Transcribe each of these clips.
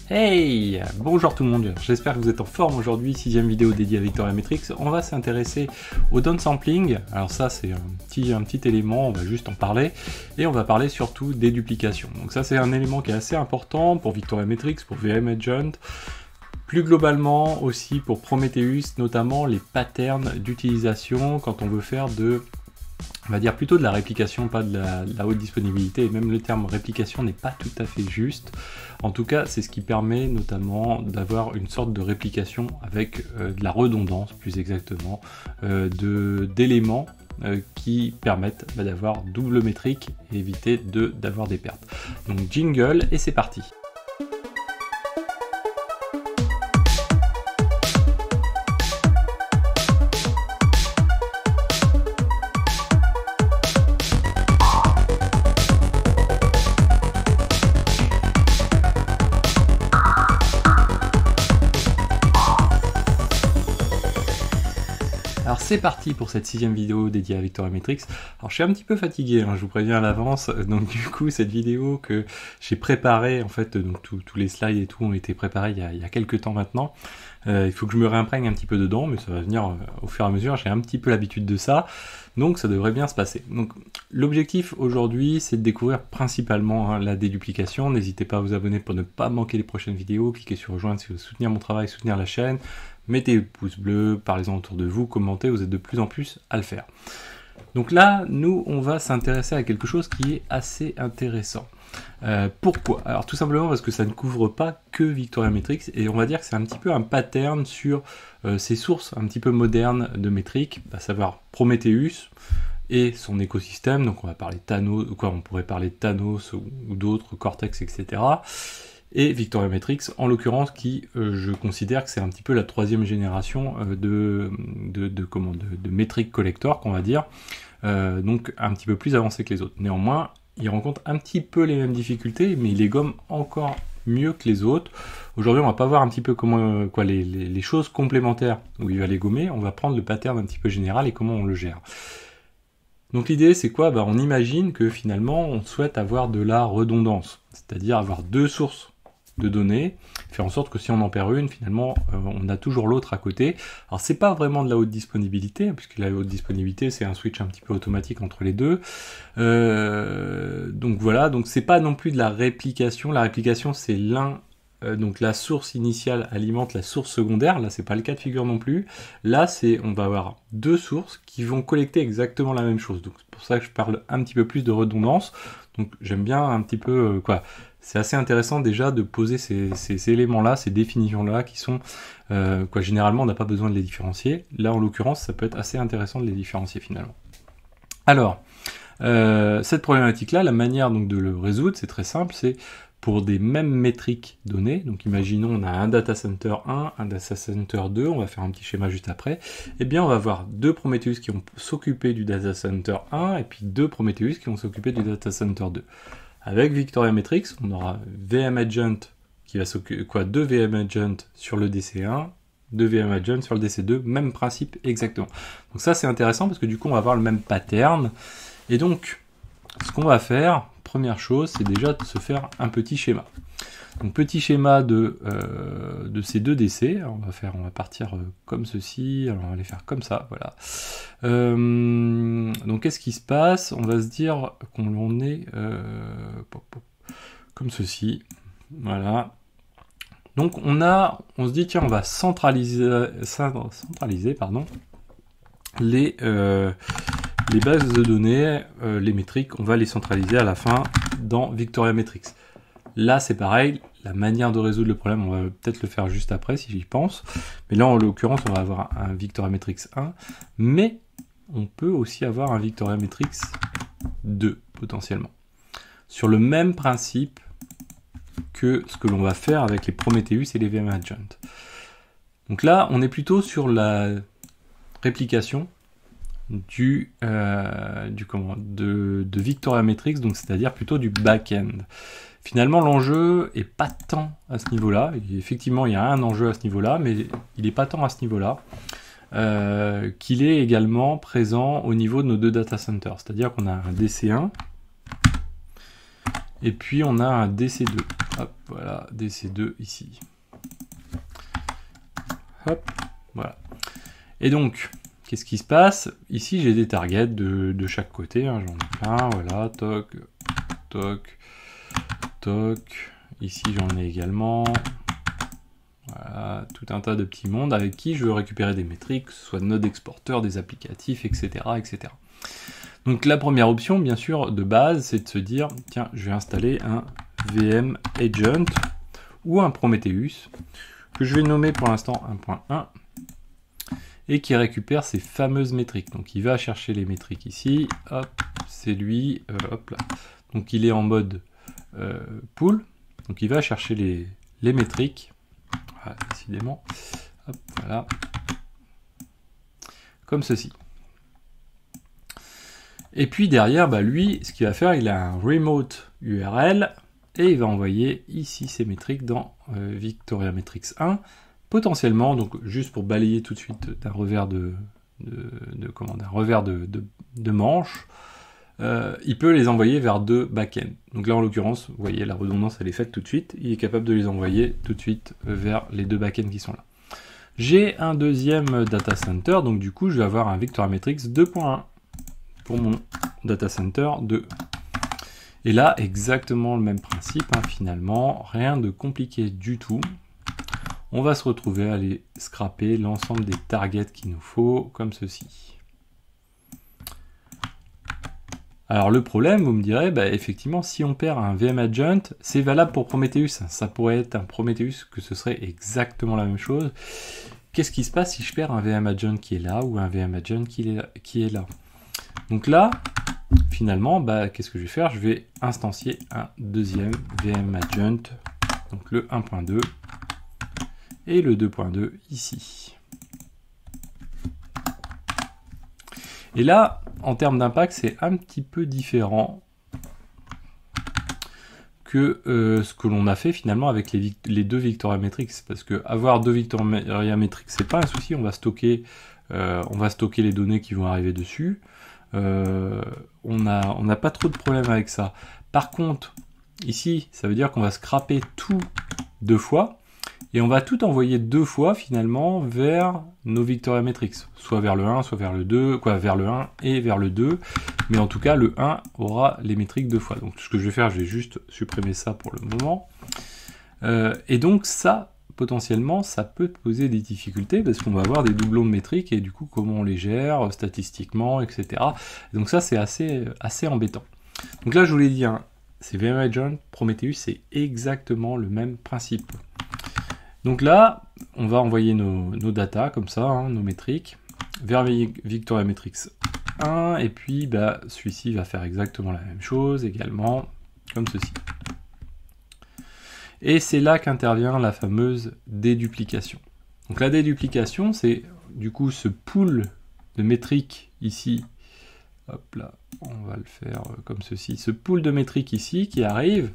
Hey! Bonjour tout le monde, j'espère que vous êtes en forme aujourd'hui, 6ème vidéo dédiée à Victoriametrix. On va s'intéresser au downsampling, alors ça c'est un petit élément, on va juste en parler, et on va parler surtout des duplications. Donc ça c'est un élément qui est assez important pour Victoriametrix, pour VMagent, plus globalement aussi pour Prometheus, notamment les patterns d'utilisation quand on veut faire on va dire plutôt de la réplication, pas de la haute disponibilité, et même le terme réplication n'est pas tout à fait juste. En tout cas, c'est ce qui permet notamment d'avoir une sorte de réplication avec de la redondance, plus exactement, d'éléments qui permettent d'avoir double métrique et éviter d'avoir des pertes. Donc jingle, et c'est parti. Alors c'est parti pour cette 6ème vidéo dédiée à Victoriametrix. Alors je suis un petit peu fatigué, hein, je vous préviens à l'avance, donc du coup cette vidéo que j'ai préparée, en fait, donc tous les slides et tout ont été préparés il y a quelques temps maintenant. Il faut que je me réimprègne un petit peu dedans, mais ça va venir au fur et à mesure, j'ai un petit peu l'habitude de ça, donc ça devrait bien se passer. Donc l'objectif aujourd'hui, c'est de découvrir principalement la déduplication. N'hésitez pas à vous abonner pour ne pas manquer les prochaines vidéos, cliquez sur rejoindre si vous voulez soutenir mon travail, soutenir la chaîne. Mettez le pouce bleu, parlez-en autour de vous, commentez, vous êtes de plus en plus à le faire. Donc là, nous, on va s'intéresser à quelque chose qui est assez intéressant. Pourquoi? Alors tout simplement parce que ça ne couvre pas que Victoriametrix, et on va dire que c'est un petit peu un pattern sur ces sources un petit peu modernes de métriques, à savoir Prometheus et son écosystème. Donc on va parler Thanos, on pourrait parler de Thanos ou d'autres, Cortex, etc. Et Victoriametrix, en l'occurrence, qui je considère que c'est un petit peu la 3e génération de métriques collector, qu'on va dire, donc un petit peu plus avancé que les autres. Néanmoins, il rencontre un petit peu les mêmes difficultés, mais il les gomme encore mieux que les autres. Aujourd'hui, on va pas voir un petit peu comment les choses complémentaires où il va les gommer, on va prendre le pattern un petit peu général et comment on le gère. Donc l'idée c'est quoi? On imagine que finalement on souhaite avoir de la redondance, c'est-à-dire avoir deux sources de données, faire en sorte que si on en perd une, finalement on a toujours l'autre à côté. Alors c'est pas vraiment de la haute disponibilité, puisque la haute disponibilité c'est un switch un petit peu automatique entre les deux. Donc voilà, donc c'est pas non plus de la réplication. La réplication c'est donc la source initiale alimente la source secondaire. Là c'est pas le cas de figure non plus. Là on va avoir deux sources qui vont collecter exactement la même chose. Donc c'est pour ça que je parle un petit peu plus de redondance. Donc j'aime bien un petit peu c'est assez intéressant déjà de poser ces éléments-là, ces définitions-là qui sont généralement on n'a pas besoin de les différencier. Là en l'occurrence ça peut être assez intéressant de les différencier finalement. Alors cette problématique-là, la manière donc de le résoudre, c'est très simple, c'est pour des mêmes métriques données. Donc imaginons on a un data center 1, un data center 2, on va faire un petit schéma juste après. Eh bien on va avoir deux Prometheus qui vont s'occuper du data center 1 et puis deux Prometheus qui vont s'occuper du data center 2. Avec Victoriametrix, on aura VMagent qui va s'occuper deux VMagent sur le DC1, deux VMagent sur le DC2, même principe exactement. Donc ça c'est intéressant parce que du coup on va avoir le même pattern. Et donc ce qu'on va faire, première chose, c'est déjà de se faire un petit schéma. Donc petit schéma de ces deux DC, on va partir comme ceci, alors on va les faire comme ça, voilà. Donc qu'est-ce qui se passe? On va se dire qu'on est comme ceci, voilà. Donc on se dit tiens on va centraliser les bases de données, les métriques, on va les centraliser à la fin dans Victoriametrix. Là, c'est pareil, la manière de résoudre le problème, on va peut-être le faire juste après si j'y pense. Mais là, en l'occurrence, on va avoir un Victoriametrix 1, mais on peut aussi avoir un Victoriametrix 2, potentiellement. Sur le même principe que ce que l'on va faire avec les Prometheus et les VMagent. Donc là, on est plutôt sur la réplication de Victoriametrix, donc c'est-à-dire plutôt du back-end. Finalement, l'enjeu est pas tant à ce niveau-là. Effectivement, il y a un enjeu à ce niveau-là, mais il n'est pas tant à ce niveau-là qu'il est également présent au niveau de nos deux data centers. C'est-à-dire qu'on a un DC1 et puis on a un DC2. Hop, voilà, DC2 ici. Hop, voilà. Et donc, qu'est-ce qui se passe? Ici, j'ai des targets de chaque côté, hein, j'en ai plein, voilà, toc, toc, toc. Ici, j'en ai également. Voilà, tout un tas de petits mondes avec qui je veux récupérer des métriques, soit de nodes exporteurs, des applicatifs, etc., etc. Donc la première option, bien sûr, de base, c'est de se dire, tiens, je vais installer un VM Agent ou un Prometheus, que je vais nommer pour l'instant 1.1, et qui récupère ces fameuses métriques. Donc il va chercher les métriques ici, hop, c'est lui, hop là. Donc il est en mode pool, donc il va chercher les métriques, voilà, décidément, hop, voilà, comme ceci. Et puis derrière, bah lui, ce qu'il va faire, il a un remote URL, et il va envoyer ici ces métriques dans Victoria Metrics 1, potentiellement, donc juste pour balayer tout de suite d'un revers de manche, il peut les envoyer vers deux backends. Donc là, en l'occurrence, vous voyez, la redondance, elle est faite tout de suite. Il est capable de les envoyer tout de suite vers les deux backends qui sont là. J'ai un deuxième data center, donc du coup, je vais avoir un Victoria Metrics 2.1 pour mon data center 2. Et là, exactement le même principe, hein, finalement, rien de compliqué du tout. On va se retrouver à aller scraper l'ensemble des targets qu'il nous faut, comme ceci. Alors le problème, vous me direz, bah, effectivement, si on perd un VM Agent, c'est valable pour Prometheus. Ça pourrait être un Prometheus que ce serait exactement la même chose. Qu'est-ce qui se passe si je perds un VM Agent qui est là ou un VM Agent qui est là? Donc là, finalement, bah, qu'est-ce que je vais faire? Je vais instancier un deuxième VM Agent, donc le 1.2 et le 2.2 ici. Et là, en termes d'impact, c'est un petit peu différent que ce que l'on a fait finalement avec les deux Victoria Metrics, parce que avoir deux Victoria Metrics, c'est pas un souci, on va stocker les données qui vont arriver dessus. On n'a pas trop de problème avec ça. Par contre, ici, ça veut dire qu'on va scraper tout deux fois, et on va tout envoyer deux fois finalement vers nos Victoria Metrics, soit vers le 1, soit vers le 2, vers le 1 et vers le 2, mais en tout cas le 1 aura les métriques deux fois. Donc ce que je vais faire, je vais juste supprimer ça pour le moment. Et donc ça, potentiellement, ça peut poser des difficultés parce qu'on va avoir des doublons de métriques et du coup comment on les gère statistiquement, etc. Donc ça c'est assez embêtant. Donc là je vous l'ai dit, hein, c'est VM Agent, Prometheus, c'est exactement le même principe. Donc là, on va envoyer nos datas comme ça, hein, nos métriques, vers Victoria Metrics 1, et puis bah, celui-ci va faire exactement la même chose également, comme ceci. Et c'est là qu'intervient la fameuse déduplication. Donc la déduplication, c'est du coup ce pool de métriques ici, hop là, on va le faire comme ceci, ce pool de métriques ici qui arrive,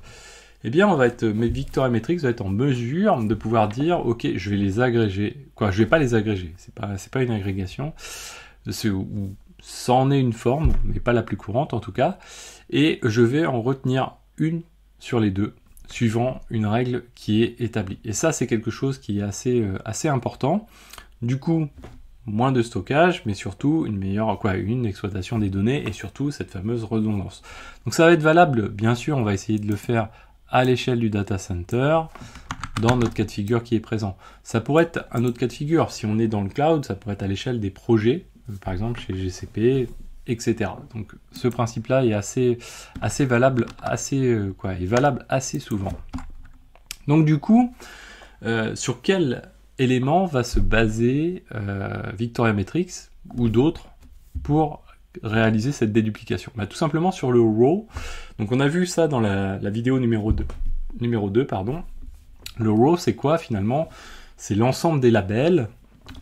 eh bien mes Victoria Metrics va être en mesure de pouvoir dire, ok, je vais les agréger, je vais pas les agréger, c'est pas une agrégation, ça en est une forme, mais pas la plus courante en tout cas, et je vais en retenir une sur les deux, suivant une règle qui est établie. Et ça, c'est quelque chose qui est assez important. Du coup, moins de stockage, mais surtout une exploitation des données et surtout cette fameuse redondance. Donc ça va être valable, bien sûr, on va essayer de le faire à l'échelle du data center, dans notre cas de figure qui est présent. Ça pourrait être un autre cas de figure. Si on est dans le cloud, ça pourrait être à l'échelle des projets, par exemple chez GCP, etc. Donc ce principe-là est assez valable, est valable assez souvent. Donc du coup, sur quel élément va se baser Victoria Metrics ou d'autres pour réaliser cette déduplication? Tout simplement sur le raw. Donc on a vu ça dans la vidéo numéro 2. Le raw, c'est quoi finalement? C'est l'ensemble des labels.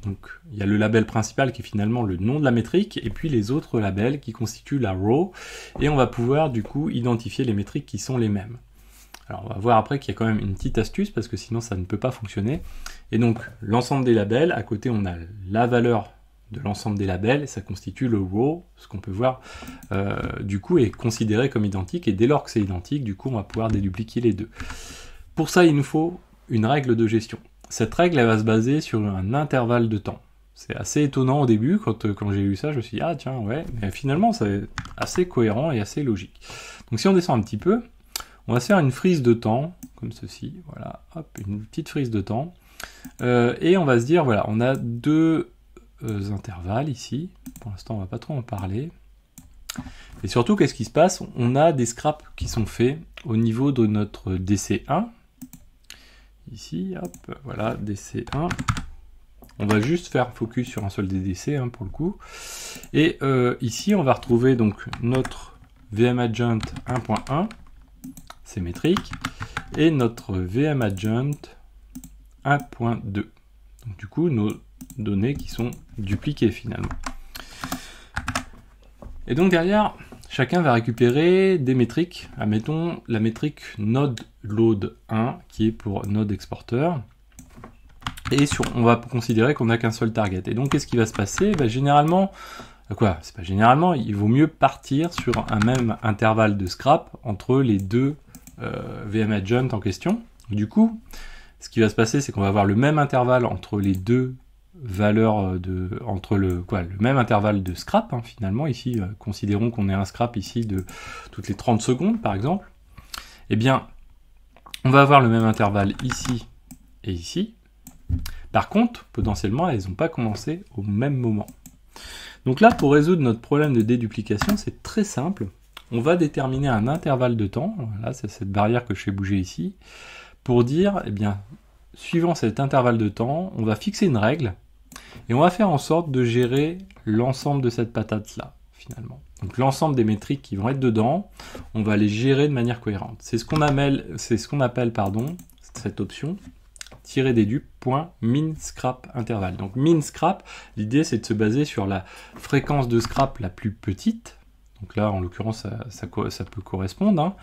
Donc il y a le label principal qui est finalement le nom de la métrique, et puis les autres labels qui constituent la raw, et on va pouvoir du coup identifier les métriques qui sont les mêmes. Alors on va voir après qu'il y a quand même une petite astuce, parce que sinon ça ne peut pas fonctionner. Et donc l'ensemble des labels, à côté on a la valeur de l'ensemble des labels, et ça constitue le raw, ce qu'on peut voir du coup est considéré comme identique, et dès lors que c'est identique, du coup on va pouvoir dédupliquer les deux. pour ça, il nous faut une règle de gestion. Cette règle, elle va se baser sur un intervalle de temps. C'est assez étonnant au début, quand j'ai lu ça, je me suis dit, ah tiens, ouais, mais finalement, c'est assez cohérent et assez logique. Donc si on descend un petit peu, on va se faire une frise de temps, comme ceci, voilà, hop, une petite frise de temps, et on va se dire, voilà, on a deux intervalles ici, pour l'instant, on va pas trop en parler, et surtout, qu'est-ce qui se passe? On a des scraps qui sont faits au niveau de notre DC1, ici, hop, voilà, DC1. On va juste faire focus sur un seul des DC hein, pour le coup. Et ici, on va retrouver donc notre VMAdjust 1.1, c'est métrique, et notre VMAdjust 1.2. Donc du coup, nos données qui sont dupliquées finalement. Et donc derrière, chacun va récupérer des métriques. Admettons la métrique node load 1 qui est pour node exporter. Et on va considérer qu'on n'a qu'un seul target. Et donc qu'est-ce qui va se passer? Généralement, c'est pas généralement, il vaut mieux partir sur un même intervalle de scrap entre les deux VMAdjust en question. Du coup, ce qui va se passer, c'est qu'on va avoir le même intervalle entre les deux valeurs le même intervalle de scrap hein, finalement ici considérons qu'on ait un scrap ici de toutes les 30 secondes par exemple, eh bien on va avoir le même intervalle ici et ici. Par contre potentiellement elles n'ont pas commencé au même moment. Donc là, pour résoudre notre problème de déduplication, c'est très simple. On va déterminer un intervalle de temps, voilà, c'est cette barrière que je fais bouger ici, pour dire, eh bien, suivant cet intervalle de temps, on va fixer une règle, et on va faire en sorte de gérer l'ensemble de cette patate-là, finalement. Donc l'ensemble des métriques qui vont être dedans, on va les gérer de manière cohérente. C'est ce qu'on appelle, cette option, -dedup.min_scrap_intervalle. Donc min_scrap, l'idée c'est de se baser sur la fréquence de scrap la plus petite. Donc là, en l'occurrence, ça peut correspondre. Hein.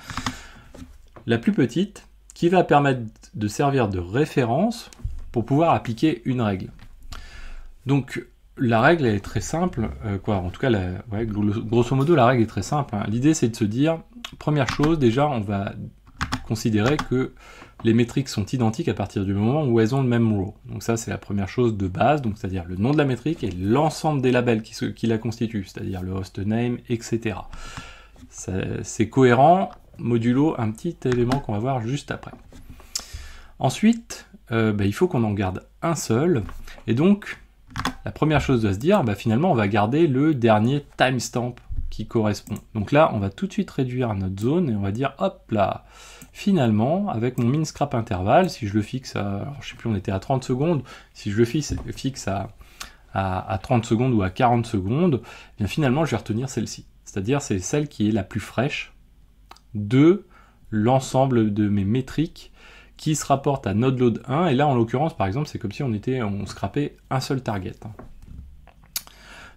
La plus petite, qui va permettre de servir de référence pour pouvoir appliquer une règle. Donc la règle elle est très simple, en tout cas, grosso modo, la règle est très simple. Hein. L'idée c'est de se dire, première chose, déjà, on va considérer que les métriques sont identiques à partir du moment où elles ont le même row. Donc ça, c'est la première chose de base, donc c'est-à-dire le nom de la métrique et l'ensemble des labels qui la constituent, c'est-à-dire le hostname, etc. C'est cohérent, modulo un petit élément qu'on va voir juste après. Ensuite, il faut qu'on en garde un seul, et donc la première chose de se dire, finalement, on va garder le dernier timestamp qui correspond. Donc là, on va tout de suite réduire notre zone, et on va dire, hop là, finalement, avec mon min_scrap intervalle, si je le fixe à, alors, je sais plus, on était à 30 secondes, si je le fixe à 30 secondes ou à 40 secondes, eh bien finalement, je vais retenir celle-ci. C'est-à-dire, c'est celle qui est la plus fraîche de l'ensemble de mes métriques qui se rapportent à nodeload 1, et là, en l'occurrence, par exemple, c'est comme si on scrapait un seul target.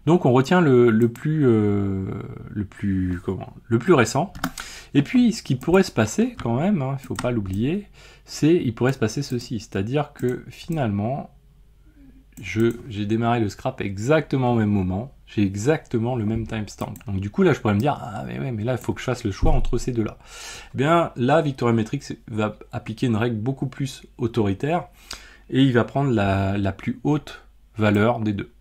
Donc, on retient le plus récent. Et puis, ce qui pourrait se passer quand même, il ne faut pas l'oublier, il pourrait se passer ceci, c'est-à-dire que finalement, j'ai démarré le scrap exactement au même moment, j'ai exactement le même timestamp. Donc du coup, là, je pourrais me dire, ah mais là, il faut que je fasse le choix entre ces deux-là. Eh bien, là, Victoriometrics va appliquer une règle beaucoup plus autoritaire, et il va prendre la plus haute valeur des deux.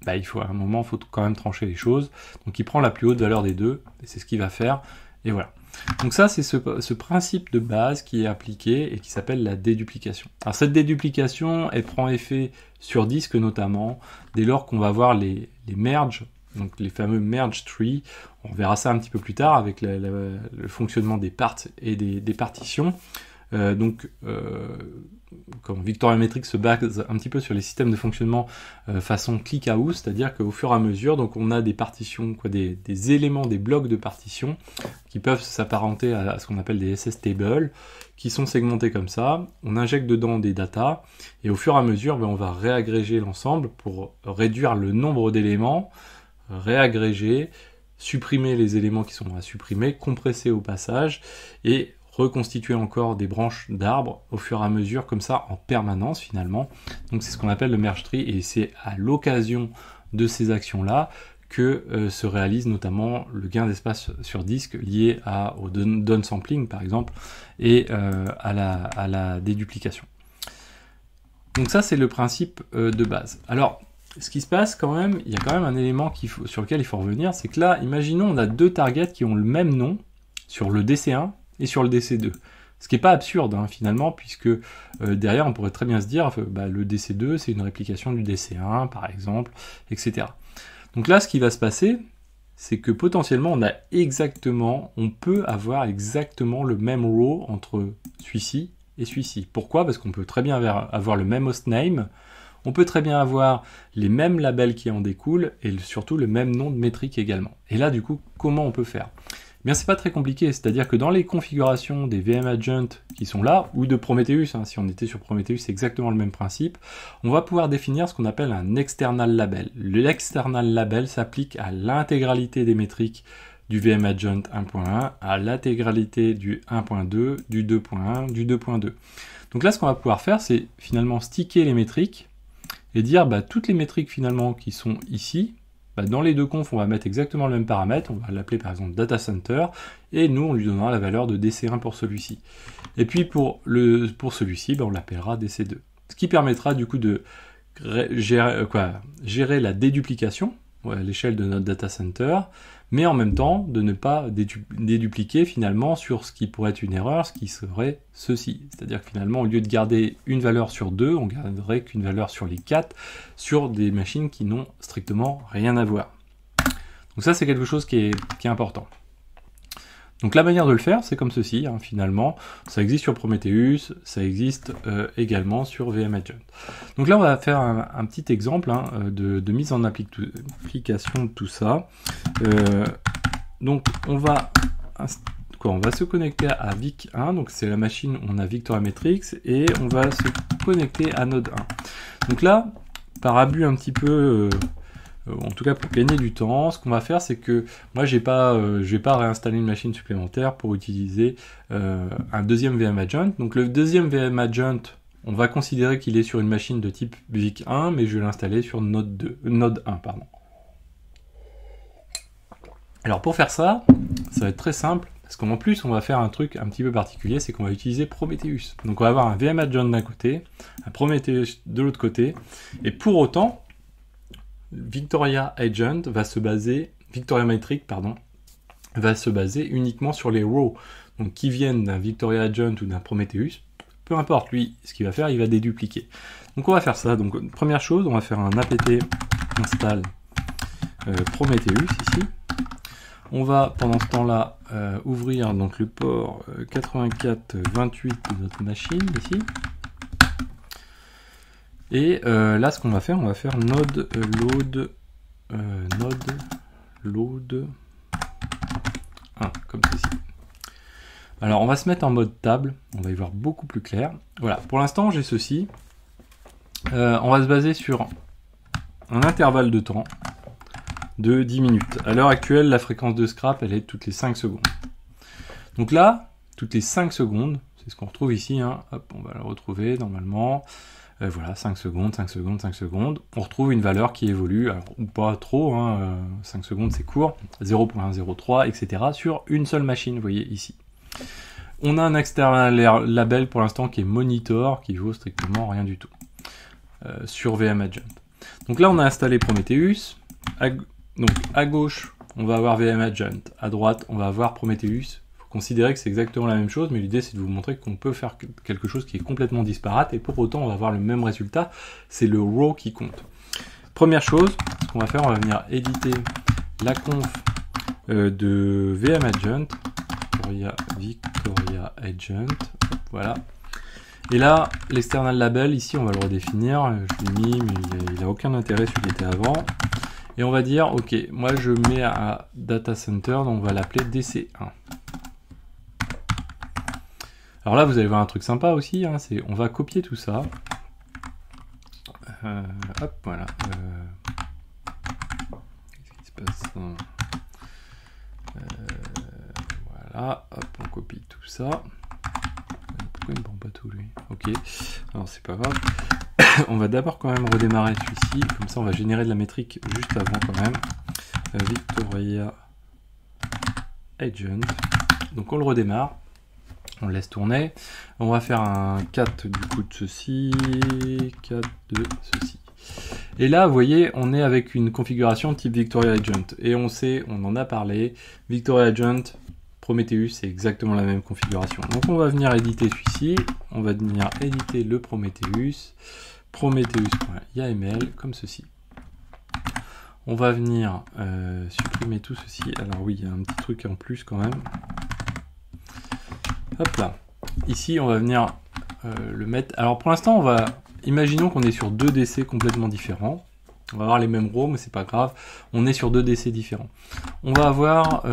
À un moment, il faut quand même trancher les choses. Donc il prend la plus haute valeur des deux, et c'est ce qu'il va faire, et voilà. Donc ça, c'est ce principe de base qui est appliqué et qui s'appelle la déduplication. Alors cette déduplication, elle prend effet sur disque notamment, dès lors qu'on va voir les merges, donc les fameux merge trees. On verra ça un petit peu plus tard avec le fonctionnement des parts et des partitions. Comme Victoriometrics se base un petit peu sur les systèmes de fonctionnement façon click-house, c'est-à-dire qu'au fur et à mesure, donc on a des partitions, des éléments, des blocs de partitions qui peuvent s'apparenter à ce qu'on appelle des SS tables, qui sont segmentés comme ça. On injecte dedans des datas, et au fur et à mesure, on va réagréger l'ensemble pour réduire le nombre d'éléments, réagréger, supprimer les éléments qui sont à supprimer, compresser au passage, et reconstituer encore des branches d'arbres au fur et à mesure, comme ça, en permanence finalement. Donc c'est ce qu'on appelle le merge tree, et c'est à l'occasion de ces actions-là que se réalise notamment le gain d'espace sur disque lié au downsampling par exemple et à la déduplication. Donc ça c'est le principe de base. Alors ce qui se passe quand même, il y a quand même un élément sur lequel il faut revenir, c'est que là, imaginons on a deux targets qui ont le même nom sur le DC1 et sur le DC2. Ce qui n'est pas absurde hein, finalement, puisque derrière on pourrait très bien se dire le DC2 c'est une réplication du DC1 par exemple, etc. Donc là ce qui va se passer, c'est que potentiellement on peut avoir exactement le même row entre celui-ci et celui-ci. Pourquoi? Parce qu'on peut très bien avoir le même hostname, on peut très bien avoir les mêmes labels qui en découlent et surtout le même nom de métrique également. Et là du coup, comment on peut faire? Bien, c'est pas très compliqué, c'est-à-dire que dans les configurations des VM Agent qui sont là, ou de Prometheus, hein, si on était sur Prometheus, c'est exactement le même principe, on va pouvoir définir ce qu'on appelle un external label. L'external label s'applique à l'intégralité des métriques du VM Agent 1.1, à l'intégralité du 1.2, du 2.1, du 2.2. Donc là, ce qu'on va pouvoir faire, c'est finalement sticker les métriques et dire toutes les métriques finalement qui sont ici, dans les deux confs, on va mettre exactement le même paramètre, on va l'appeler par exemple data center, et nous on lui donnera la valeur de DC1 pour celui-ci. Et puis pour celui-ci, on l'appellera DC2. Ce qui permettra du coup de gérer la déduplication à l'échelle de notre data center, mais en même temps de ne pas dédupliquer finalement sur ce qui pourrait être une erreur, ce qui serait ceci. C'est-à-dire que finalement, au lieu de garder une valeur sur 2, on garderait qu'une valeur sur les 4, sur des machines qui n'ont strictement rien à voir. Donc ça, c'est quelque chose qui est important. Donc la manière de le faire, c'est comme ceci, hein, finalement. Ça existe sur Prometheus, ça existe également sur VM Agent. Donc là, on va faire un petit exemple hein, de mise en application de tout ça. Donc on va se connecter à VIC1, donc c'est la machine où on a Victoria Matrix, et on va se connecter à Node 1. Donc là, par abus un petit peu... en tout cas pour gagner du temps, ce qu'on va faire c'est que moi je vais pas réinstaller une machine supplémentaire pour utiliser un deuxième VM Agent. Donc le deuxième VM Agent, on va considérer qu'il est sur une machine de type VIC1, mais je vais l'installer sur Node 1. Pardon. Alors pour faire ça, ça va être très simple, parce qu'en plus on va faire un truc un petit peu particulier, c'est qu'on va utiliser Prometheus. Donc on va avoir un VM Agent d'un côté, un Prometheus de l'autre côté, et pour autant, Victoria Matrix va se baser uniquement sur les rows, donc qui viennent d'un Victoria Agent ou d'un Prometheus, peu importe lui, ce qu'il va faire, il va dédupliquer. Donc on va faire ça. Donc première chose, on va faire un apt install Prometheus ici. On va pendant ce temps-là ouvrir donc le port 8428 de notre machine ici. Et là, ce qu'on va faire, on va faire node load 1, comme ceci. Alors, on va se mettre en mode table, on va y voir beaucoup plus clair. Voilà, pour l'instant, j'ai ceci. On va se baser sur un intervalle de temps de 10 minutes. À l'heure actuelle, la fréquence de scrap, elle est toutes les 5 secondes. Donc là, toutes les 5 secondes, c'est ce qu'on retrouve ici, hein. Hop, on va le retrouver normalement. Voilà, 5 secondes, 5 secondes, 5 secondes. On retrouve une valeur qui évolue, alors, ou pas trop, hein, 5 secondes c'est court, 0.03, etc. sur une seule machine, vous voyez ici. On a un external label pour l'instant qui est monitor, qui vaut strictement rien du tout, sur VM Agent. Donc là on a installé Prometheus, donc à gauche on va avoir VM Agent, à droite on va avoir Prometheus. Considérer que c'est exactement la même chose, mais l'idée c'est de vous montrer qu'on peut faire quelque chose qui est complètement disparate, et pour autant on va avoir le même résultat, c'est le row qui compte. Première chose, ce qu'on va faire, on va venir éditer la conf de VM Agent, Victoria Agent, voilà. Et là, l'external label, ici on va le redéfinir, je l'ai mis, mais il n'a aucun intérêt celui qui était avant. Et on va dire, ok, moi je mets à Data Center, donc on va l'appeler DC1. Alors là, vous allez voir un truc sympa aussi, hein, c'est on va copier tout ça. Hop, voilà. Qu'est-ce qui se passe? Voilà, hop, on copie tout ça. Pourquoi il ne prend pas tout, lui? Ok, alors c'est pas grave. On va d'abord quand même redémarrer celui-ci, comme ça on va générer de la métrique juste avant quand même. Victoria Agent. Donc on le redémarre, on le laisse tourner. On va faire un 4 du coup de ceci, 4 de ceci. Et là, vous voyez, on est avec une configuration type Victoria Agent. Et on sait, on en a parlé, Victoria Agent, Prometheus, c'est exactement la même configuration. Donc on va venir éditer celui-ci, on va venir éditer le Prometheus, prometheus.yaml, comme ceci. On va venir supprimer tout ceci. Alors oui, il y a un petit truc en plus quand même. Hop là. Ici, on va venir le mettre. Alors pour l'instant, imaginons qu'on est sur deux DC complètement différents. On va avoir les mêmes RAW, mais c'est pas grave. On est sur deux DC différents. On va avoir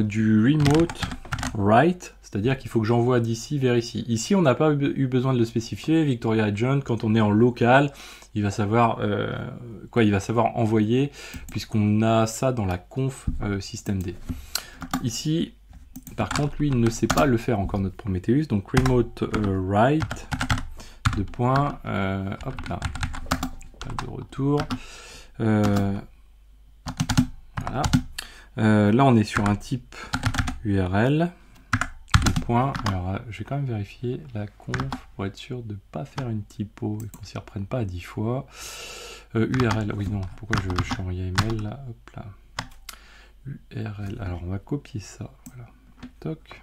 du remote write, c'est-à-dire qu'il faut que j'envoie d'ici vers ici. Ici, on n'a pas eu besoin de le spécifier. Victoria Agent, quand on est en local, il va savoir il va savoir envoyer, puisqu'on a ça dans la conf systemd. Ici, par contre, lui, il ne sait pas le faire encore, notre Prometheus. Donc remote write de point, hop là, pas de retour. Voilà. Là, on est sur un type URL. Point. Alors, je vais quand même vérifier la conf pour être sûr de ne pas faire une typo et qu'on s'y reprenne pas à 10 fois. URL, oui, non, pourquoi je suis en YAML là? Hop là. URL, alors on va copier ça. Voilà. Toc.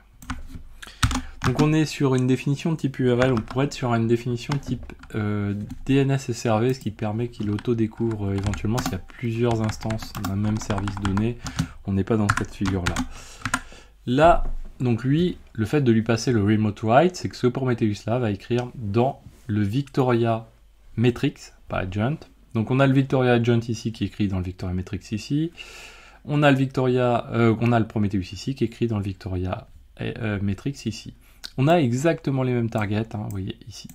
Donc on est sur une définition de type URL, on pourrait être sur une définition type DNS SRV, ce qui permet qu'il auto-découvre éventuellement s'il y a plusieurs instances d'un même service donné. On n'est pas dans ce cas de figure-là. Là, donc lui, le fait de lui passer le remote write, c'est que ce Prometheus-là va écrire dans le Victoria Metrics, pas Agent. Donc on a le Victoria Agent ici qui est écrit dans le Victoria Metrics ici. On a le Prometheus ici qui est écrit dans le Victoria Metrics ici. On a exactement les mêmes targets, hein, vous voyez ici.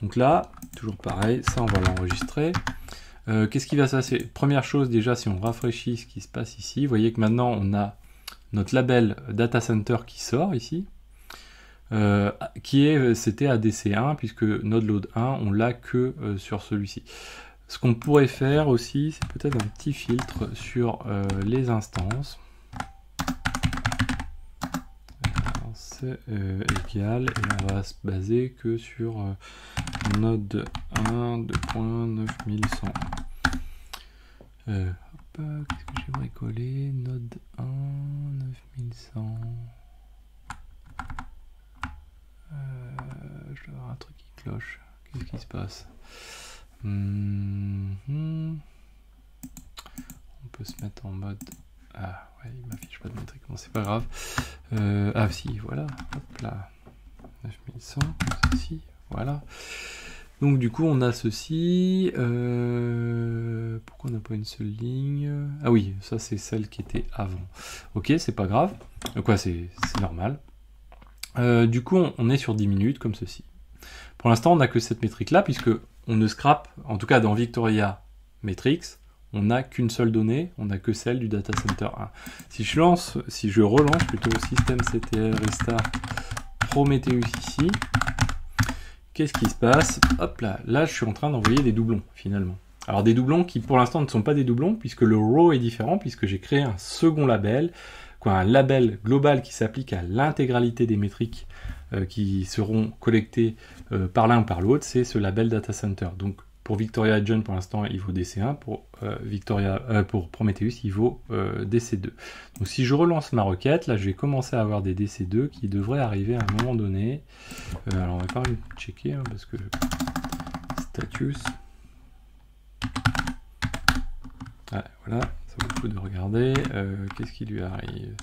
Donc là, toujours pareil, ça on va l'enregistrer. Qu'est-ce qui va se passer? Première chose déjà, si on rafraîchit ce qui se passe ici, vous voyez que maintenant on a notre label Data Center qui sort ici, c'était ADC1, puisque NodeLoad 1, on l'a que sur celui-ci. Ce qu'on pourrait faire aussi, c'est peut-être un petit filtre sur les instances. C'est égal, et on va se baser que sur Node 1 2.9100. Qu'est-ce que j'aimerais coller? Node 1 9100. Je dois avoir un truc qui cloche. Qu'est-ce qui se passe? On peut se mettre en mode... Ah ouais, il m'affiche pas de métrique, bon c'est pas grave. Ah si, voilà, hop là. 9100, ceci, voilà. Donc du coup on a ceci. Pourquoi on n'a pas une seule ligne? Ah oui, ça c'est celle qui était avant. Ok, c'est pas grave. Quoi, c'est normal. Du coup on est sur 10 minutes comme ceci. Pour l'instant on n'a que cette métrique là, puisque on ne scrape, en tout cas dans Victoria Metrics, on n'a qu'une seule donnée, on n'a que celle du Data Center 1. Si je relance plutôt systemctl restart Prometheus ici, qu'est-ce qui se passe? Hop là, là je suis en train d'envoyer des doublons finalement. Alors des doublons qui pour l'instant ne sont pas des doublons, puisque le row est différent, puisque j'ai créé un second label, un label global qui s'applique à l'intégralité des métriques qui seront collectées par l'un ou par l'autre, c'est ce label Data Center. Donc pour Victoria Agent pour l'instant il vaut DC1, pour Prometheus il vaut DC2. Donc si je relance ma requête, là je vais commencer à avoir des DC2 qui devraient arriver à un moment donné. Alors on va quand même checker, hein, parce que status. Ah, voilà, ça vaut le coup de regarder. Qu'est-ce qui lui arrive?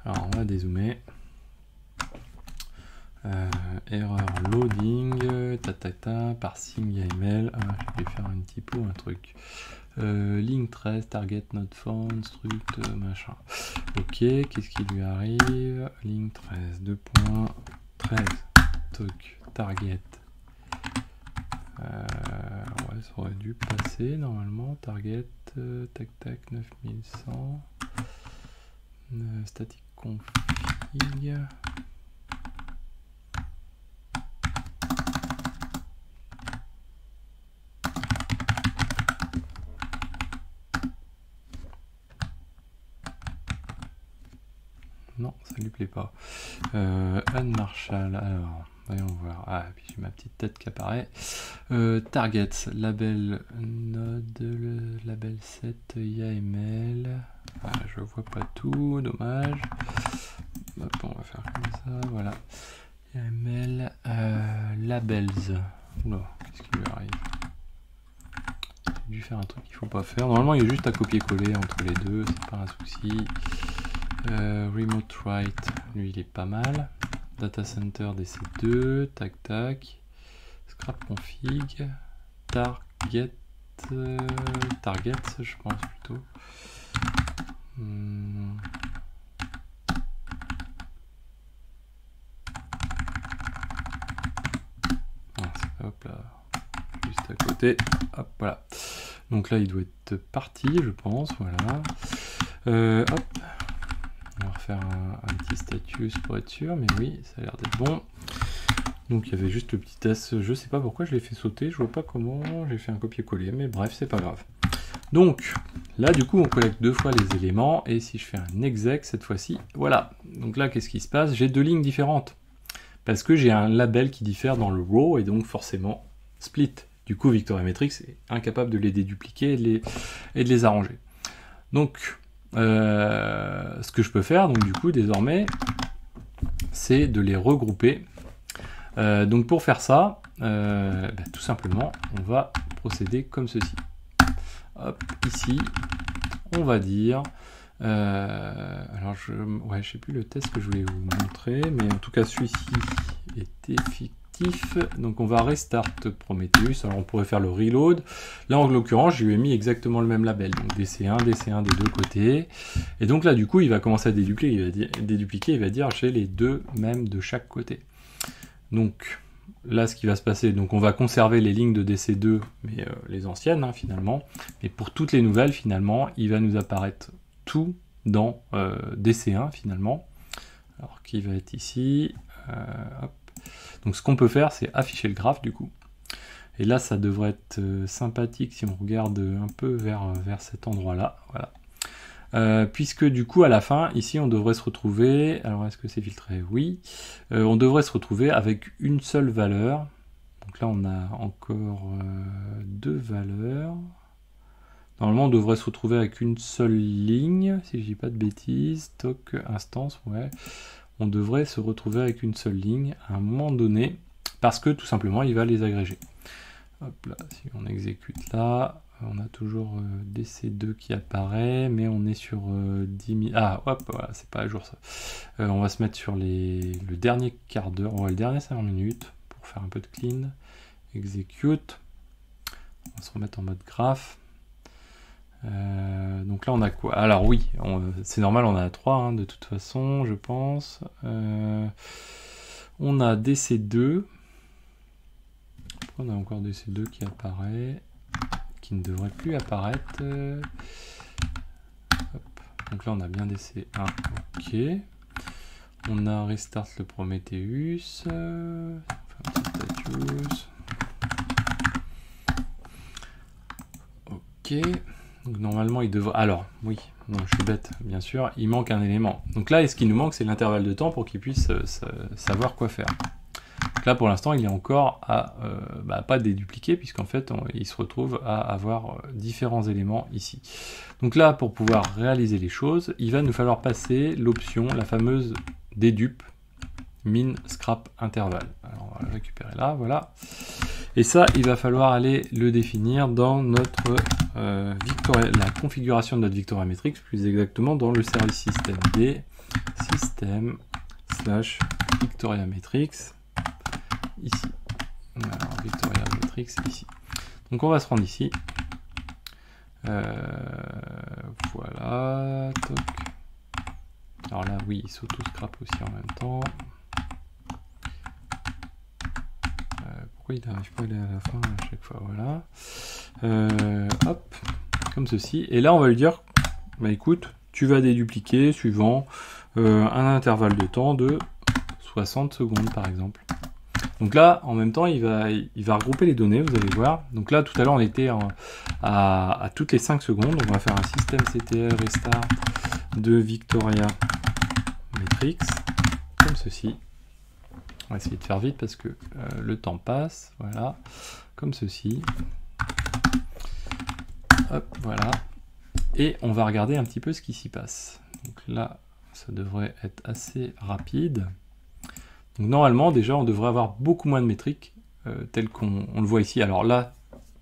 Alors on va dézoomer. Erreur loading, parsing YAML. Ah, je vais faire un typo, un truc. Link 13, target not found, struct, machin. Ok, qu'est-ce qui lui arrive? Link 13, 2.13, truc, target. Ouais, ça aurait dû passer normalement. Target, tac tac, 9100. Static config. Non, ça lui plaît pas. Anne Marshall, alors, voyons voir. Ah, et puis j'ai ma petite tête qui apparaît. Targets, label Node, label 7, YAML. Ah, je vois pas tout, dommage. Hop, on va faire comme ça, voilà. YAML, labels. Oula, qu'est-ce qui lui arrive? J'ai dû faire un truc qu'il faut pas faire. Normalement, il y a juste à copier-coller entre les deux, c'est pas un souci. Remote write, lui il est pas mal. Data center DC2, tac tac. Scrap config, target, target, je pense plutôt. Hop là, juste à côté. Hop, voilà. Donc là, il doit être parti, je pense. Voilà. Hop. On va refaire un petit status pour être sûr, mais oui, ça a l'air d'être bon. Donc il y avait juste le petit test, je sais pas pourquoi je l'ai fait sauter, je vois pas comment, j'ai fait un copier-coller, mais bref, c'est pas grave. Donc là, du coup, on collecte 2 fois les éléments, et si je fais un exec cette fois-ci, voilà. Donc là, qu'est-ce qui se passe? J'ai 2 lignes différentes, parce que j'ai un label qui diffère dans le row, et donc forcément split. Du coup, Victoria Metrics est incapable de les dédupliquer et de les arranger. Donc, ce que je peux faire, donc du coup, désormais, c'est de les regrouper. Donc pour faire ça, tout simplement, on va procéder comme ceci. Hop, ici, on va dire... alors, je sais plus le test que je voulais vous montrer, mais en tout cas, celui-ci était fictif. Donc on va restart Prometheus. Alors on pourrait faire le reload. Là, en l'occurrence, je lui ai mis exactement le même label. Donc DC1 des deux côtés. Et donc là, du coup, il va commencer à dédupliquer. Il va dire j'ai les 2 mêmes de chaque côté. Donc là, ce qui va se passer, donc on va conserver les lignes de DC2, mais les anciennes hein, finalement. Mais pour toutes les nouvelles, finalement, il va nous apparaître tout dans DC1 finalement. Alors qui va être ici. Hop. Donc ce qu'on peut faire, c'est afficher le graphe du coup. Et là, ça devrait être sympathique si on regarde un peu vers cet endroit-là. Voilà. Puisque du coup, à la fin, ici, on devrait se retrouver... Alors, est-ce que c'est filtré? Oui. On devrait se retrouver avec une seule valeur. Donc là, on a encore 2 valeurs. Normalement, on devrait se retrouver avec une seule ligne, si je dis pas de bêtises. Stock instance, ouais. On devrait se retrouver avec une seule ligne à un moment donné, parce que tout simplement, il va les agréger. Hop là, si on exécute là, on a toujours DC2 qui apparaît, mais on est sur 10 000... Ah, hop, voilà, c'est pas à jour ça. On va se mettre sur le dernier quart d'heure, on va le dernier 5 minutes, pour faire un peu de clean. Execute. On va se remettre en mode graph. Donc là on a quoi? Alors oui, c'est normal, on a 3 hein, de toute façon, je pense. On a DC2. On a encore DC2 qui apparaît, qui ne devrait plus apparaître. Hop. Donc là on a bien DC1, ok. On a restart le Prometheus. On fait un petit status. Ok. Donc normalement il devrait... Alors, oui, non, je suis bête, bien sûr, il manque un élément. Donc là, ce qui nous manque, c'est l'intervalle de temps pour qu'il puisse savoir quoi faire. Donc là, pour l'instant, il est encore à pas dédupliquer, puisqu'en fait, il se retrouve à avoir différents éléments ici. Donc là, pour pouvoir réaliser les choses, il va nous falloir passer l'option, la fameuse dédupe, min scrap intervalle. Alors, on va le récupérer là, voilà. Et ça, il va falloir aller le définir dans notre la configuration de notre Victoria Metrics, plus exactement dans le service systemd system/Victoria Metrics ici. Alors, Victoria Metrics ici. Donc on va se rendre ici. Voilà. Toc. Alors là, oui, il s'auto-scrap aussi en même temps. Pourquoi il n'arrive pas à aller à la fin à chaque fois? Voilà. Hop, comme ceci. Et là, on va lui dire, bah écoute, tu vas dédupliquer suivant un intervalle de temps de 60 secondes, par exemple. Donc là, en même temps, il va regrouper les données, vous allez voir. Donc là, tout à l'heure, on était à toutes les 5 secondes. Donc on va faire un système CTL restart de Victoria Matrix, comme ceci. On va essayer de faire vite parce que le temps passe. Voilà, comme ceci. Hop, voilà. Et on va regarder un petit peu ce qui s'y passe. Donc là, ça devrait être assez rapide. Donc normalement, déjà, on devrait avoir beaucoup moins de métriques, tel qu'on le voit ici. Alors là,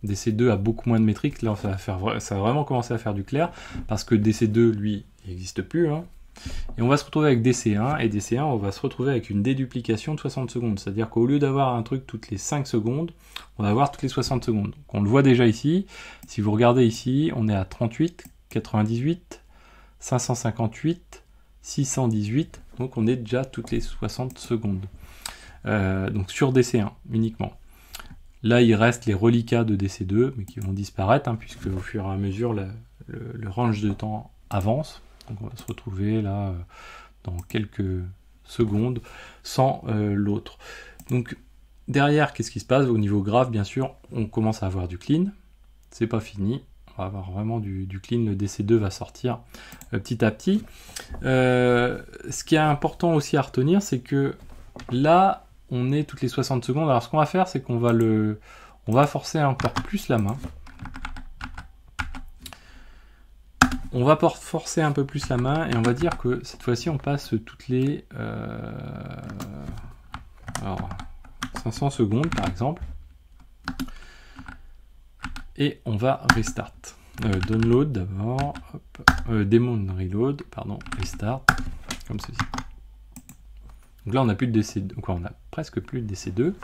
DC2 a beaucoup moins de métriques. Là, ça va vraiment commencer à faire du clair, parce que DC2, lui, il n'existe plus. Hein. Et on va se retrouver avec DC1, et DC1, on va se retrouver avec une déduplication de 60 secondes. C'est-à-dire qu'au lieu d'avoir un truc toutes les 5 secondes, on va avoir toutes les 60 secondes. Donc on le voit déjà ici. Si vous regardez ici, on est à 38, 98, 558, 618. Donc on est déjà toutes les 60 secondes. Donc sur DC1 uniquement. Là, il reste les reliquats de DC2, mais qui vont disparaître, hein, puisque au fur et à mesure, le range de temps avance. Donc on va se retrouver là dans quelques secondes sans l'autre. Donc derrière, qu'est-ce qui se passe? Au niveau graphe, bien sûr, on commence à avoir du clean. C'est pas fini. On va avoir vraiment du clean. Le DC2 va sortir petit à petit. Ce qui est important aussi à retenir, c'est que là, on est toutes les 60 secondes. Alors ce qu'on va faire, c'est qu'on va forcer encore plus la main. On va forcer un peu plus la main et on va dire que cette fois-ci on passe toutes les 500 secondes par exemple. Et on va restart. Download d'abord, Demon Reload, pardon, restart, comme ceci. Donc là on n'a plus de DC2, quoi, on a presque plus de DC2.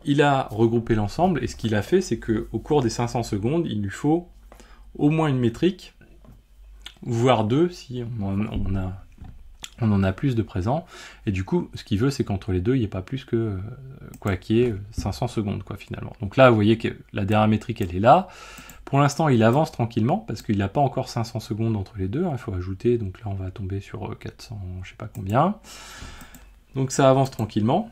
Il a regroupé l'ensemble et ce qu'il a fait, c'est qu'au cours des 500 secondes, il lui faut au moins une métrique, voire deux si on en a plus de présent. Et du coup, ce qu'il veut, c'est qu'entre les deux, il n'y ait pas plus que qu'il y ait 500 secondes quoi, finalement. Donc là, vous voyez que la dernière métrique, elle est là. Pour l'instant, il avance tranquillement parce qu'il n'a pas encore 500 secondes entre les deux. Il faut ajouter, donc là, on va tomber sur 400, je sais pas combien. Donc ça avance tranquillement.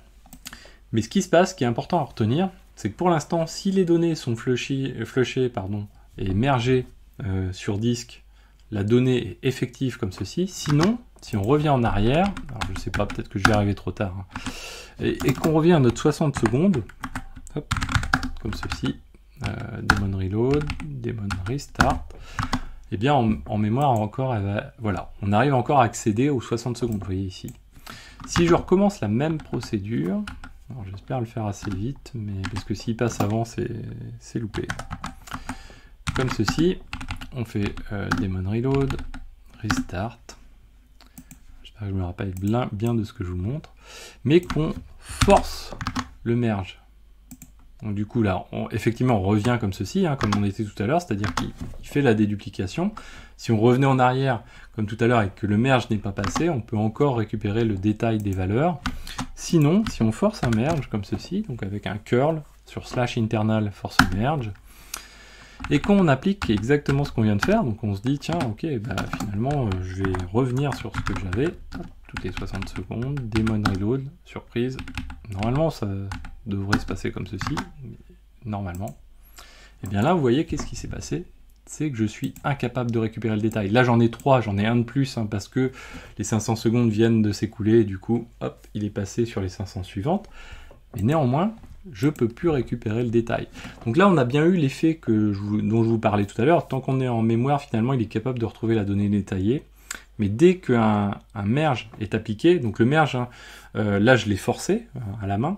Mais ce qui se passe, ce qui est important à retenir, c'est que pour l'instant, si les données sont flushées et mergées sur disque, la donnée est effective comme ceci. Sinon, si on revient en arrière, alors je ne sais pas, peut-être que je vais arriver trop tard, hein, et qu'on revient à notre 60 secondes, hop, comme ceci, Demon Reload, Demon Restart, et bien en mémoire encore, voilà, on arrive encore à accéder aux 60 secondes, vous voyez ici. Si je recommence la même procédure, j'espère le faire assez vite, mais parce que s'il passe avant, c'est loupé. Comme ceci, on fait Demon Reload, Restart. J'espère que je me rappelle bien de ce que je vous montre. Mais qu'on force le merge. Donc du coup là, effectivement, on revient comme ceci, hein, comme on était tout à l'heure, c'est-à-dire qu'il fait la déduplication. Si on revenait en arrière, comme tout à l'heure, et que le merge n'est pas passé, on peut encore récupérer le détail des valeurs. Sinon, si on force un merge comme ceci, donc avec un curl sur /internal force merge, et qu'on applique exactement ce qu'on vient de faire, donc on se dit, tiens, ok, bah, finalement, je vais revenir sur ce que j'avais, toutes les 60 secondes, Demon Reload, surprise, normalement, ça devrait se passer comme ceci, normalement. Et bien là, vous voyez, qu'est-ce qui s'est passé? C'est que je suis incapable de récupérer le détail. Là, j'en ai 3, j'en ai un de plus, hein, parce que les 500 secondes viennent de s'écouler, et du coup, hop, il est passé sur les 500 suivantes, mais néanmoins, je ne peux plus récupérer le détail. Donc là, on a bien eu l'effet dont je vous parlais tout à l'heure. Tant qu'on est en mémoire, finalement, il est capable de retrouver la donnée détaillée. Mais dès qu'un merge est appliqué, donc le merge, hein, là, je l'ai forcé à la main.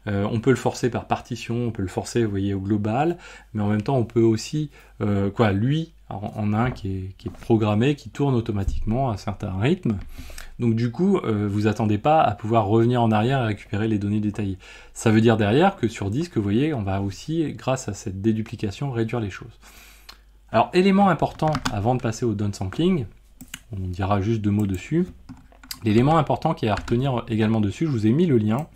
On peut le forcer par partition, on peut le forcer, vous voyez, au global. Mais en même temps, on peut aussi, lui, en a un qui est programmé, qui tourne automatiquement à un certain rythme. Donc du coup, vous attendez pas à pouvoir revenir en arrière et récupérer les données détaillées. Ça veut dire derrière que sur disque, vous voyez, on va aussi, grâce à cette déduplication, réduire les choses. Alors, élément important, avant de passer au downsampling, on dira juste 2 mots dessus. L'élément important qui est à retenir également dessus, je vous ai mis le lien,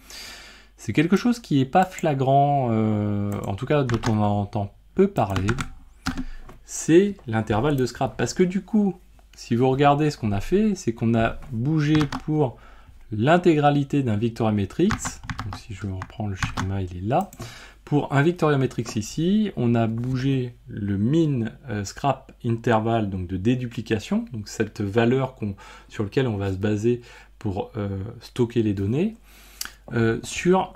c'est quelque chose qui n'est pas flagrant, en tout cas dont on entend peu parler, c'est l'intervalle de scrap. Parce que du coup, si vous regardez ce qu'on a fait, c'est qu'on a bougé pour l'intégralité d'un Victoria Matrix. Donc si je reprends le schéma, il est là. Pour un Victoria Matrix ici, on a bougé le min scrap interval, donc de déduplication, donc cette valeur sur laquelle on va se baser pour stocker les données, sur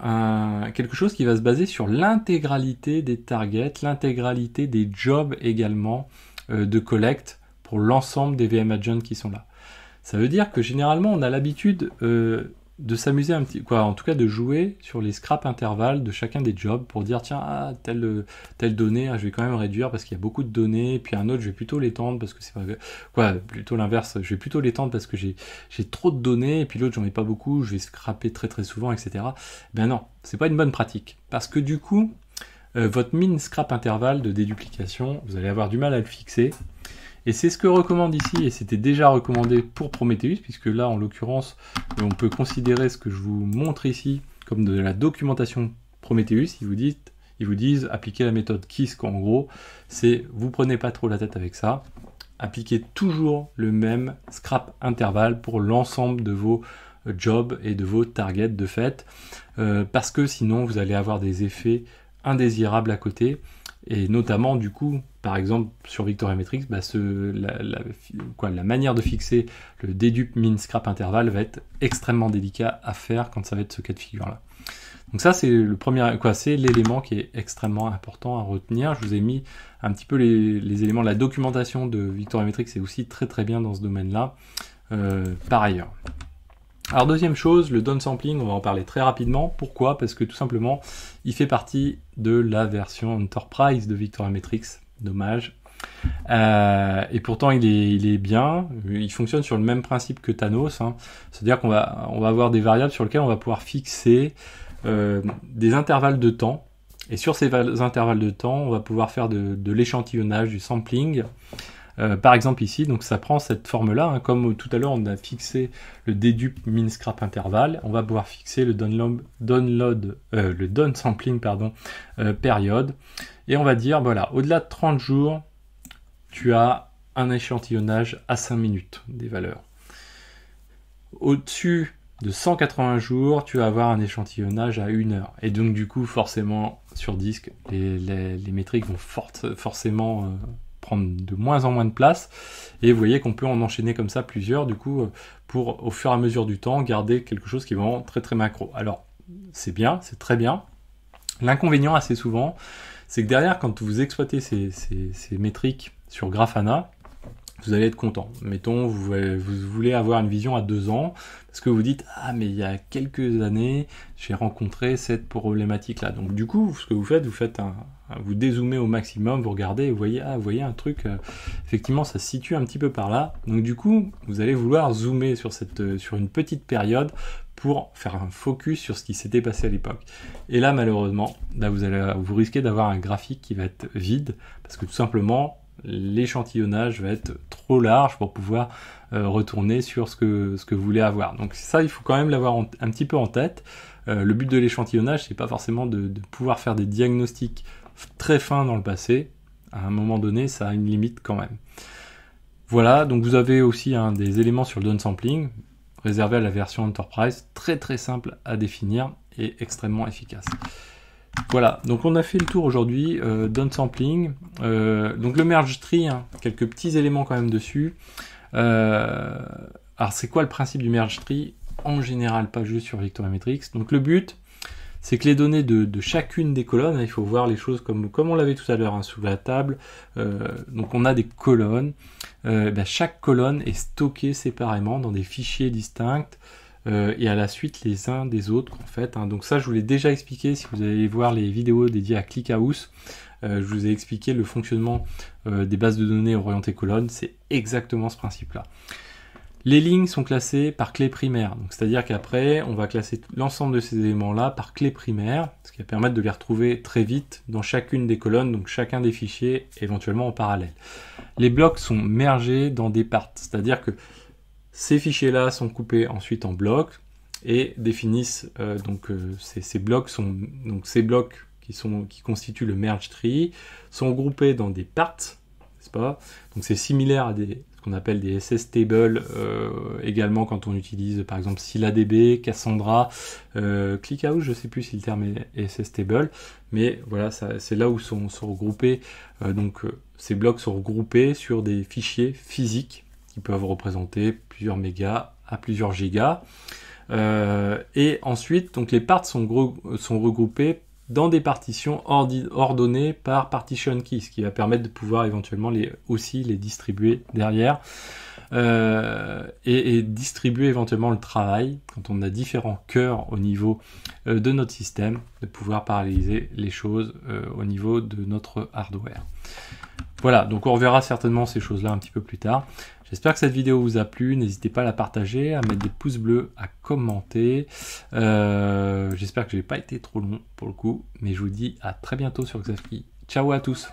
quelque chose qui va se baser sur l'intégralité des targets, l'intégralité des jobs également de collect pour l'ensemble des VM agents qui sont là. Ça veut dire que généralement on a l'habitude de s'amuser un petit, en tout cas de jouer sur les scrap intervalles de chacun des jobs pour dire tiens, telle donnée, je vais quand même réduire parce qu'il y a beaucoup de données, puis un autre je vais plutôt l'étendre parce que c'est plutôt l'inverse, je vais plutôt l'étendre parce que j'ai trop de données, et puis l'autre j'en ai pas beaucoup, je vais scraper très très souvent, etc. Ben non, c'est pas une bonne pratique, parce que du coup, votre min scrap intervalle de déduplication, vous allez avoir du mal à le fixer. Et c'est ce que recommande ici, et c'était déjà recommandé pour Prometheus, puisque là, en l'occurrence, on peut considérer ce que je vous montre ici comme de la documentation Prometheus. Ils vous disent appliquer la méthode KISS, en gros, c'est vous prenez pas trop la tête avec ça, appliquez toujours le même scrap intervalle pour l'ensemble de vos jobs et de vos targets de fait, parce que sinon, vous allez avoir des effets indésirables à côté. Et notamment, du coup, par exemple, sur Victoria Matrix, la manière de fixer le dedup min scrap intervalle va être extrêmement délicat à faire quand ça va être ce cas de figure-là. Donc ça, c'est le premier, c'est l'élément qui est extrêmement important à retenir. Je vous ai mis un petit peu les éléments. La documentation de Victoria Matrix est aussi très très bien dans ce domaine-là, par ailleurs. Alors deuxième chose, le downsampling, on va en parler très rapidement. Pourquoi? Parce que tout simplement, il fait partie de la version Enterprise de Victoria Matrix. Dommage. Et pourtant, il est bien. Il fonctionne sur le même principe que Thanos. C'est-à-dire qu'on va avoir des variables sur lesquelles on va pouvoir fixer des intervalles de temps. Et sur ces intervalles de temps, on va pouvoir faire de l'échantillonnage, du sampling. Par exemple ici, donc ça prend cette forme-là, comme tout à l'heure on a fixé le dedup min scrap intervalle, on va pouvoir fixer le downsampling période, et on va dire voilà, au-delà de 30 jours, tu as un échantillonnage à 5 minutes des valeurs. Au-dessus de 180 jours, tu vas avoir un échantillonnage à 1 heure. Et donc du coup, forcément, sur disque, les métriques vont forcément prendre de moins en moins de place, et vous voyez qu'on peut en enchaîner comme ça plusieurs, du coup, pour au fur et à mesure du temps, garder quelque chose qui est vraiment très très macro. Alors, c'est bien, c'est très bien. L'inconvénient assez souvent, c'est que derrière, quand vous exploitez ces métriques sur Grafana, vous allez être content. Mettons, vous voulez avoir une vision à 2 ans, parce que vous dites « Ah, mais il y a quelques années, j'ai rencontré cette problématique-là. » Donc du coup, ce que vous faites vous dézoomez au maximum, vous regardez, et vous voyez un truc, effectivement, ça se situe un petit peu par là. Donc du coup, vous allez vouloir zoomer sur une petite période pour faire un focus sur ce qui s'était passé à l'époque. Et là, malheureusement, vous risquez d'avoir un graphique qui va être vide, parce que tout simplement, l'échantillonnage va être trop large pour pouvoir retourner sur ce que vous voulez avoir. Donc ça, il faut quand même l'avoir un petit peu en tête. Le but de l'échantillonnage, c'est pas forcément de pouvoir faire des diagnostics très fins dans le passé. À un moment donné, ça a une limite quand même. Voilà, donc vous avez aussi des éléments sur le downsampling, réservé à la version Enterprise, très très simple à définir et extrêmement efficace. Voilà, donc on a fait le tour aujourd'hui, downsampling, donc le merge tree, quelques petits éléments quand même dessus. Alors c'est quoi le principe du merge tree? En général, pas juste sur Victoria Matrix. Donc le but, c'est que les données de chacune des colonnes, il faut voir les choses comme on l'avait tout à l'heure sous la table, donc on a des colonnes, chaque colonne est stockée séparément dans des fichiers distincts, et à la suite les uns des autres en fait. Donc ça, je vous l'ai déjà expliqué si vous allez voir les vidéos dédiées à ClickHouse. Je vous ai expliqué le fonctionnement des bases de données orientées colonnes, c'est exactement ce principe-là. Les lignes sont classées par clé primaire, donc c'est-à-dire qu'après, on va classer l'ensemble de ces éléments-là par clé primaire, ce qui va permettre de les retrouver très vite dans chacune des colonnes, donc chacun des fichiers, éventuellement en parallèle. Les blocs sont mergés dans des parts, c'est-à-dire que ces fichiers-là sont coupés ensuite en blocs et définissent ces blocs qui constituent le merge tree sont groupés dans des parts, n'est-ce pas? Donc c'est similaire à ce qu'on appelle des SS tables, également quand on utilise par exemple ScyllaDB, Cassandra, ClickHouse, je ne sais plus si le terme est SS table, mais voilà, c'est là où sont regroupés, ces blocs sont regroupés sur des fichiers physiques qui peuvent représenter plusieurs mégas à plusieurs gigas. Et ensuite, donc les parts sont regroupées dans des partitions ordonnées par partition key, ce qui va permettre de pouvoir éventuellement aussi les distribuer derrière et distribuer éventuellement le travail quand on a différents cœurs au niveau de notre système, de pouvoir paralléliser les choses au niveau de notre hardware. Voilà, donc on reverra certainement ces choses-là un petit peu plus tard. J'espère que cette vidéo vous a plu, n'hésitez pas à la partager, à mettre des pouces bleus, à commenter. J'espère que je n'ai pas été trop long pour le coup, mais je vous dis à très bientôt sur Xavski. Ciao à tous!